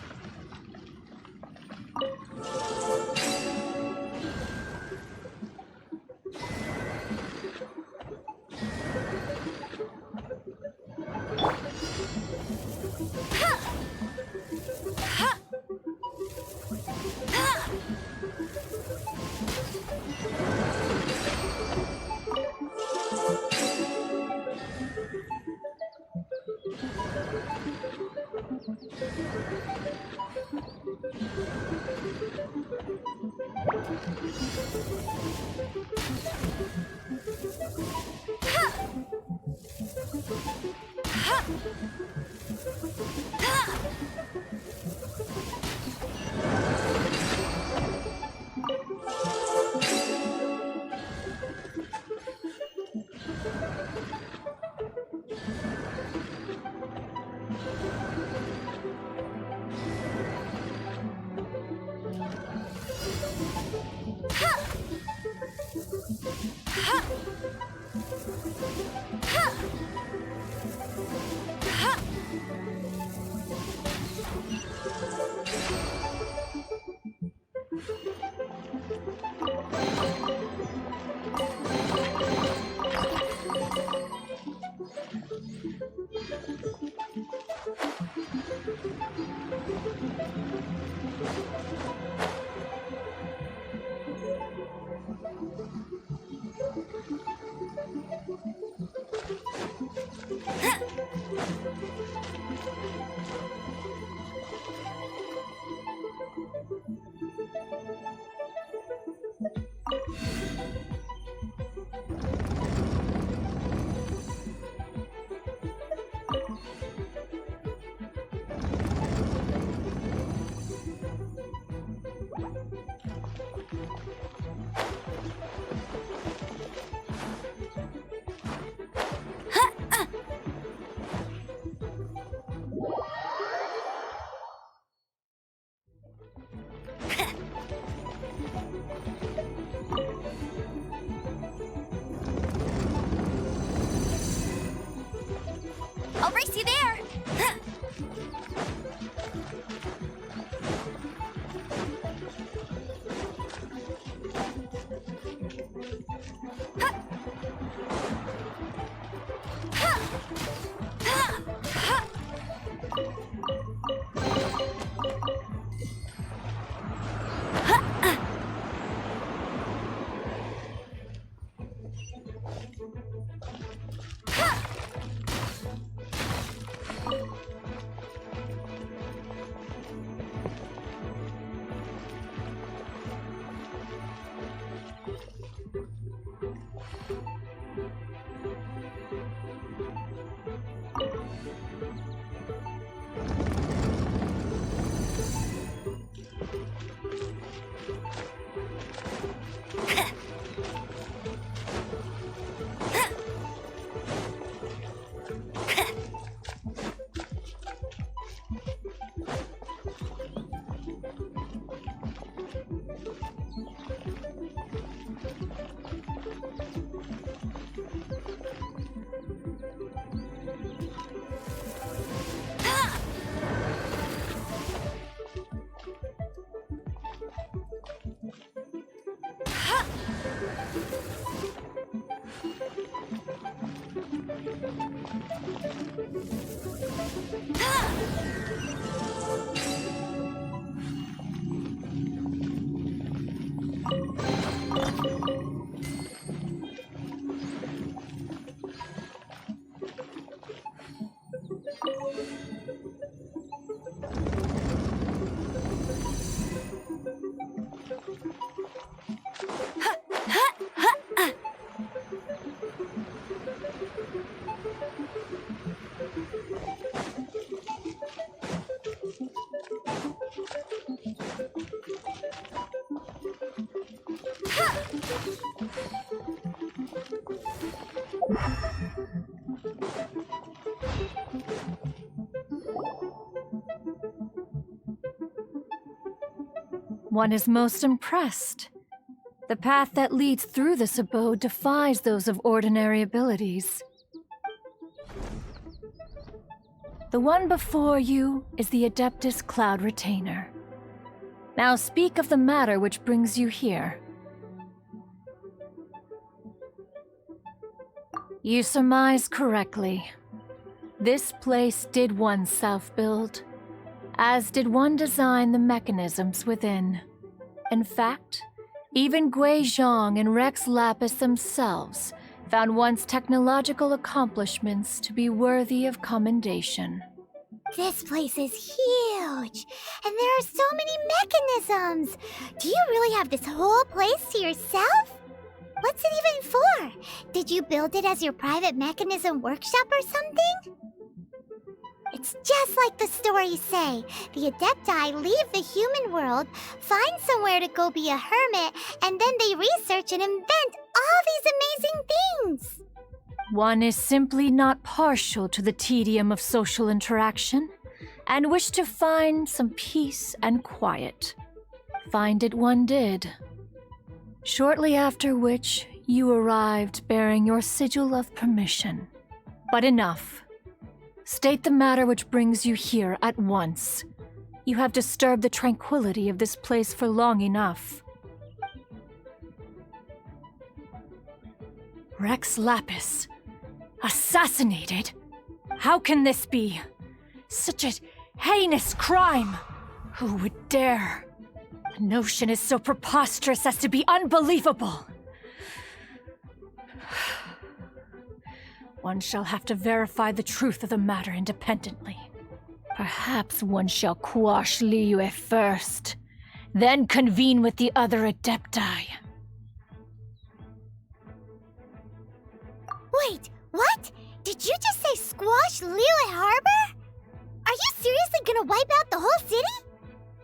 I'll race you there! One is most impressed. The path that leads through this abode defies those of ordinary abilities. The one before you is the Adeptus Cloud Retainer. Now speak of the matter which brings you here. You surmise correctly. This place did one self-build, as did one design the mechanisms within. In fact, even Guizhong and Rex Lapis themselves found one's technological accomplishments to be worthy of commendation. This place is huge, and there are so many mechanisms. Do you really have this whole place to yourself? What's it even for? Did you build it as your private mechanism workshop or something? It's just like the stories say. The Adepti leave the human world, find somewhere to go be a hermit, and then they research and invent all these amazing things. One is simply not partial to the tedium of social interaction, and wished to find some peace and quiet. Find it one did. Shortly after which, you arrived bearing your sigil of permission. But enough. State the matter which brings you here at once. You have disturbed the tranquility of this place for long enough. Rex Lapis. Assassinated? How can this be? Such a heinous crime! Who would dare? The notion is so preposterous as to be unbelievable. One shall have to verify the truth of the matter independently. Perhaps one shall quash Liyue first, then convene with the other Adepti. Wait, what? Did you just say squash Liyue Harbor? Are you seriously gonna wipe out the whole city?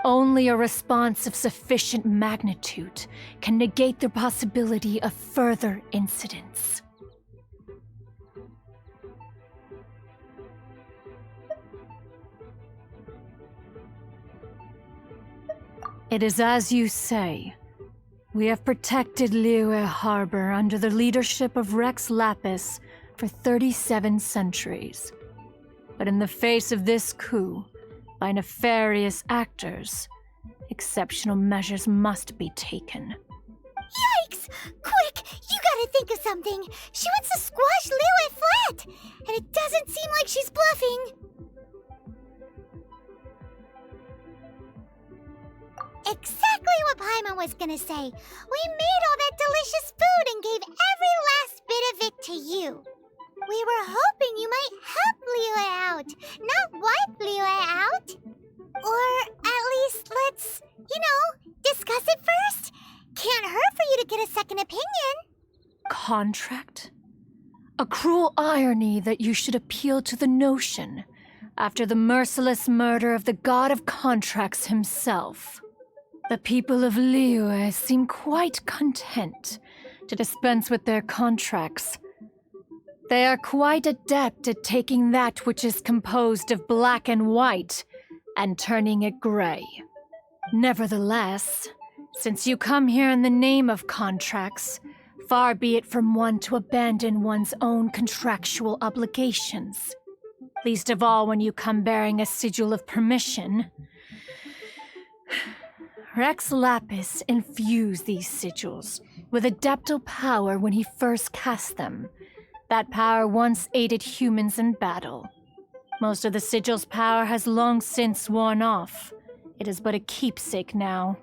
Only a response of sufficient magnitude can negate the possibility of further incidents. It is as you say. We have protected Liyue Harbor under the leadership of Rex Lapis for 37 centuries. But in the face of this coup, by nefarious actors, exceptional measures must be taken. Yikes! Quick, you gotta think of something. She wants to squash Liyue flat, and it doesn't seem like she's bluffing. Exactly what Paimon was gonna say. We made all that delicious food and gave every last bit of it to you. We were hoping you might help Liyue out, not wipe Liyue out. Or at least let's, discuss it first. Can't hurt for you to get a second opinion. Contract? A cruel irony that you should appeal to the notion after the merciless murder of the god of contracts himself. The people of Liyue seem quite content to dispense with their contracts. They are quite adept at taking that which is composed of black and white and turning it gray. Nevertheless, since you come here in the name of contracts, far be it from one to abandon one's own contractual obligations. Least of all when you come bearing a sigil of permission. Rex Lapis infused these sigils with adeptal power when he first cast them. That power once aided humans in battle. Most of the sigil's power has long since worn off. It is but a keepsake now.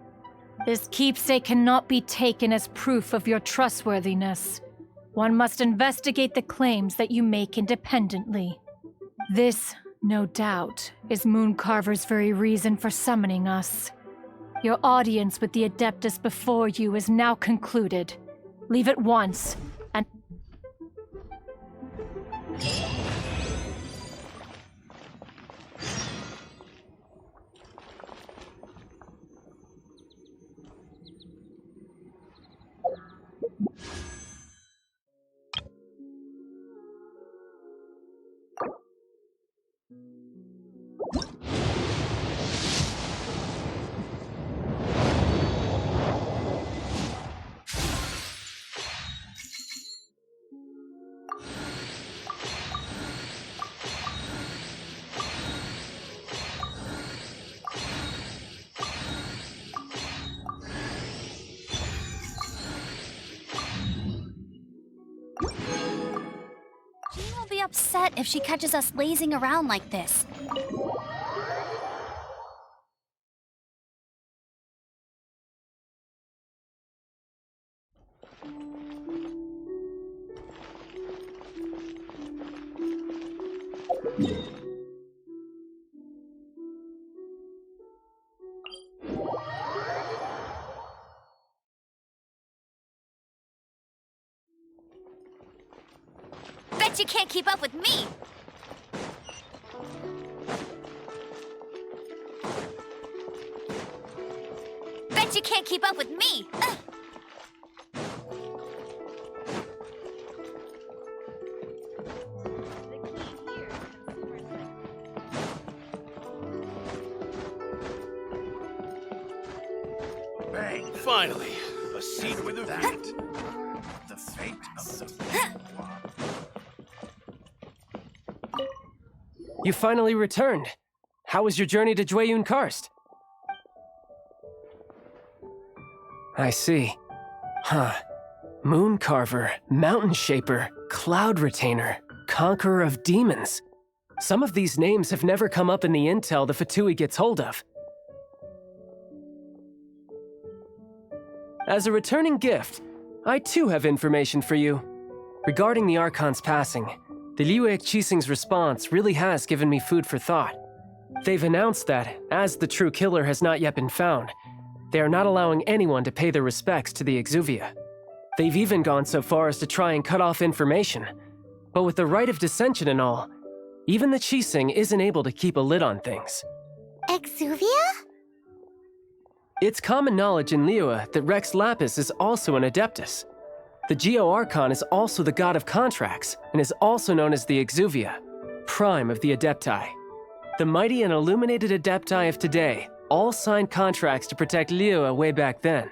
This keepsake cannot be taken as proof of your trustworthiness. One must investigate the claims that you make independently. This, no doubt, is Mooncarver's very reason for summoning us. Your audience with the Adeptus before you is now concluded. Leave at once, and... be upset if she catches us lazing around like this. Bet you can't keep up with me! Bet you can't keep up with me! Ugh. Bang! Finally, a seat with a vent. The fate of the You finally returned. How was your journey to Jueyun Karst? I see. Huh. Moon Carver, Mountain Shaper, Cloud Retainer, Conqueror of Demons. Some of these names have never come up in the intel the Fatui gets hold of. As a returning gift, I too have information for you. Regarding the Archon's passing, the Liyue Qixing's response really has given me food for thought. They've announced that, as the true killer has not yet been found, they are not allowing anyone to pay their respects to the Exuvia. They've even gone so far as to try and cut off information. But with the right of dissension and all, even the Qixing isn't able to keep a lid on things. Exuvia? It's common knowledge in Liyue that Rex Lapis is also an Adeptus. The Geo-Archon is also the god of contracts, and is also known as the Exuvia, prime of the Adepti. The mighty and illuminated Adepti of today all signed contracts to protect Liyue way back then.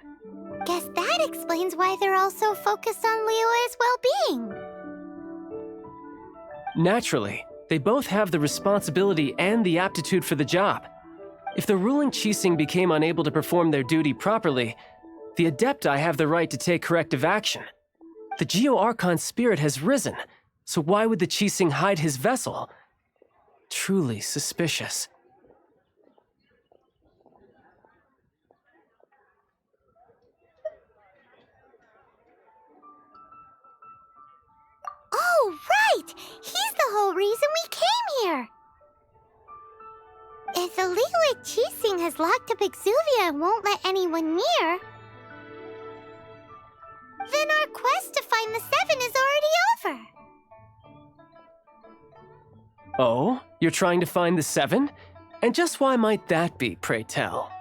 Guess that explains why they're all so focused on Liyue's well-being. Naturally, they both have the responsibility and the aptitude for the job. If the ruling Qixing became unable to perform their duty properly, the Adepti have the right to take corrective action. The Geo-Archon's spirit has risen, so why would the Qixing hide his vessel? Truly suspicious. Oh, right! He's the whole reason we came here! If the Liyue Qixing has locked up Exuvia and won't let anyone near, then our quest to find the Seven is already over. Oh? You're trying to find the Seven? And just why might that be, pray tell?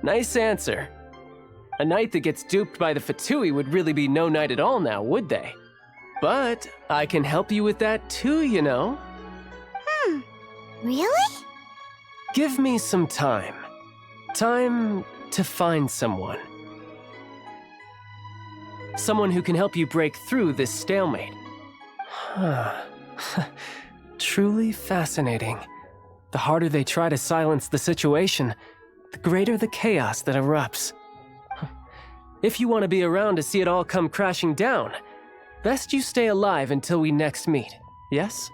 Nice answer. A knight that gets duped by the Fatui would really be no knight at all now, would they? But I can help you with that too, you know. Really? Give me some time. Time to find someone. Someone who can help you break through this stalemate. Truly fascinating. The harder they try to silence the situation, the greater the chaos that erupts. If you want to be around to see it all come crashing down, best you stay alive until we next meet, yes?